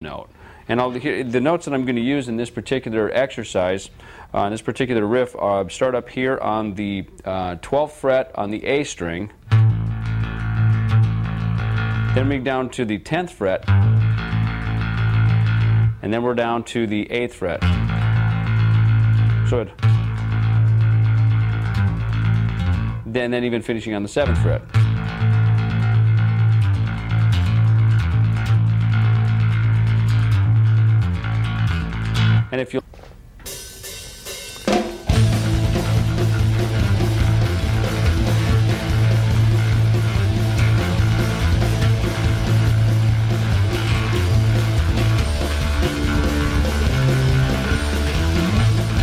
note. And the notes that I'm going to use in this particular exercise, in this particular riff, start up here on the 12th fret on the A string, then we down to the 10th fret, and then we're down to the 8th fret. So then even finishing on the 7th fret. And if you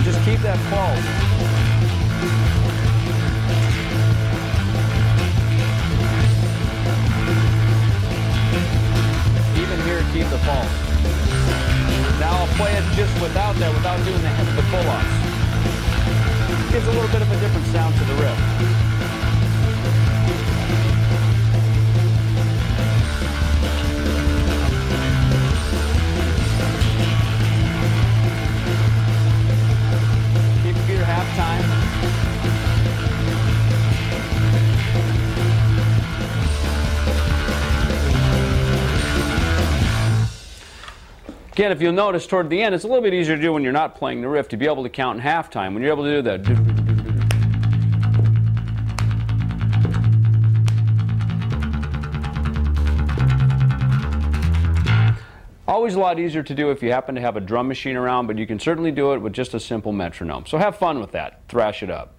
just keep that pulse. Even here, keep the pulse. Now I'll play it just without that, without doing the pull-offs. Gives a little bit of a different sound to the riff. Keep your feet half time. Again, if you'll notice toward the end, it's a little bit easier to do when you're not playing the riff, to be able to count in half time. When you're able to do that. Always a lot easier to do if you happen to have a drum machine around, but you can certainly do it with just a simple metronome. So have fun with that. Thrash it up.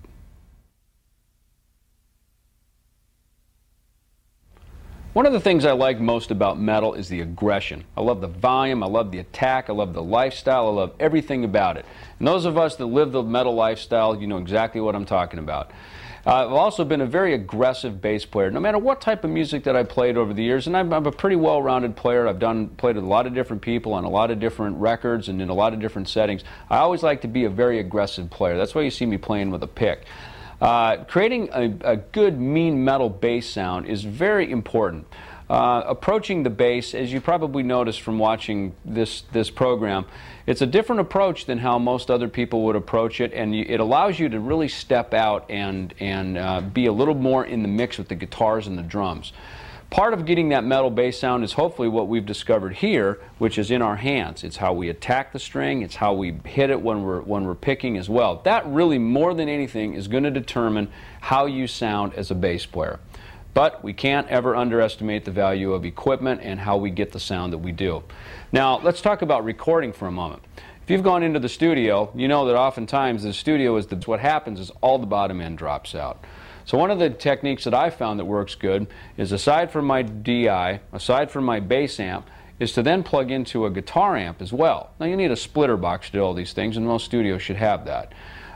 One of the things I like most about metal is the aggression. I love the volume, I love the attack, I love the lifestyle, I love everything about it. And those of us that live the metal lifestyle, you know exactly what I'm talking about. I've also been a very aggressive bass player, no matter what type of music that I played over the years, and I'm a pretty well-rounded player. I've played with a lot of different people on a lot of different records and in a lot of different settings. I always like to be a very aggressive player. That's why you see me playing with a pick. Creating a good mean metal bass sound is very important. Approaching the bass, as you probably noticed from watching this program, it's a different approach than how most other people would approach it, and it allows you to really step out and be a little more in the mix with the guitars and the drums. Part of getting that metal bass sound is hopefully what we've discovered here, which is in our hands. It's how we attack the string, it's how we hit it when we're picking as well. That really, more than anything, is going to determine how you sound as a bass player. But we can't ever underestimate the value of equipment and how we get the sound that we do. Now, let's talk about recording for a moment. If you've gone into the studio, you know that oftentimes the studio is what happens is all the bottom end drops out. So one of the techniques that I found that works good is, aside from my DI, aside from my bass amp, is to then plug into a guitar amp as well. Now you need a splitter box to do all these things, and most studios should have that.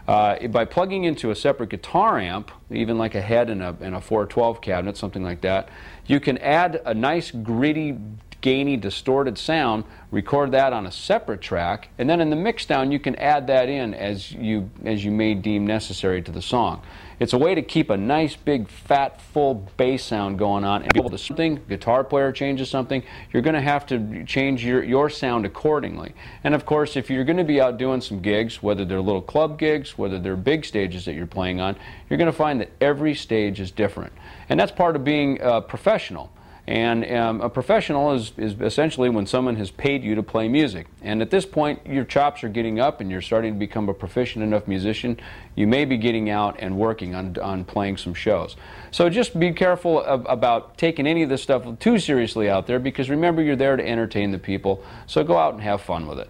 By plugging into a separate guitar amp, even like a head in a 412 cabinet, something like that, you can add a nice gritty, gainy, distorted sound, record that on a separate track, and then in the mix down you can add that in as you may deem necessary to the song. It's a way to keep a nice big fat full bass sound going on, and be able to something, guitar player changes something, you're going to have to change your sound accordingly. And of course, if you're going to be out doing some gigs, whether they're little club gigs, whether they're big stages that you're playing on, you're going to find that every stage is different. And that's part of being a professional. And a professional is essentially when someone has paid you to play music. And at this point, your chops are getting up and you're starting to become a proficient enough musician. You may be getting out and working on playing some shows. So just be careful about taking any of this stuff too seriously out there, because remember, you're there to entertain the people. So go out and have fun with it.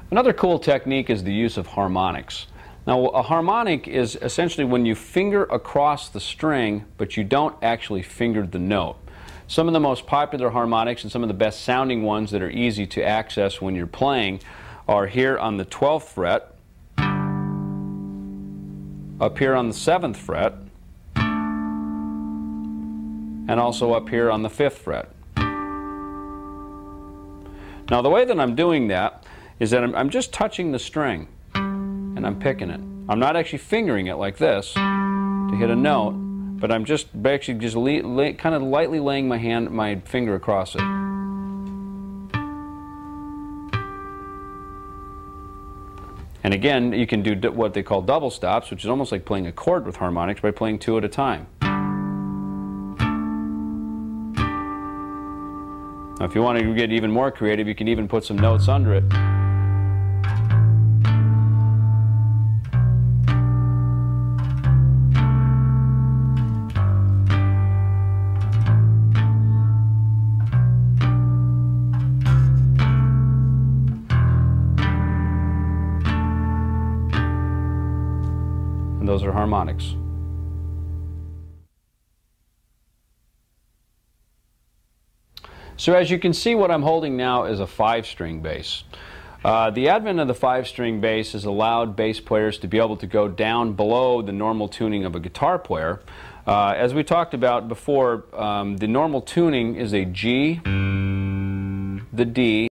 Another cool technique is the use of harmonics. Now, a harmonic is essentially when you finger across the string, but you don't actually finger the note. Some of the most popular harmonics and some of the best sounding ones that are easy to access when you're playing are here on the 12th fret, up here on the 7th fret, and also up here on the 5th fret. Now, the way that I'm doing that is that I'm just touching the string, and I'm picking it. I'm not actually fingering it like this to hit a note, but I'm just actually just kind of lightly laying my finger across it. And again, you can do what they call double stops, which is almost like playing a chord with harmonics by playing two at a time. Now, if you want to get even more creative, you can even put some notes under it. And those are harmonics. So as you can see, what I'm holding now is a 5-string bass. The advent of the 5-string bass has allowed bass players to be able to go down below the normal tuning of a guitar player. As we talked about before, the normal tuning is a G, the D,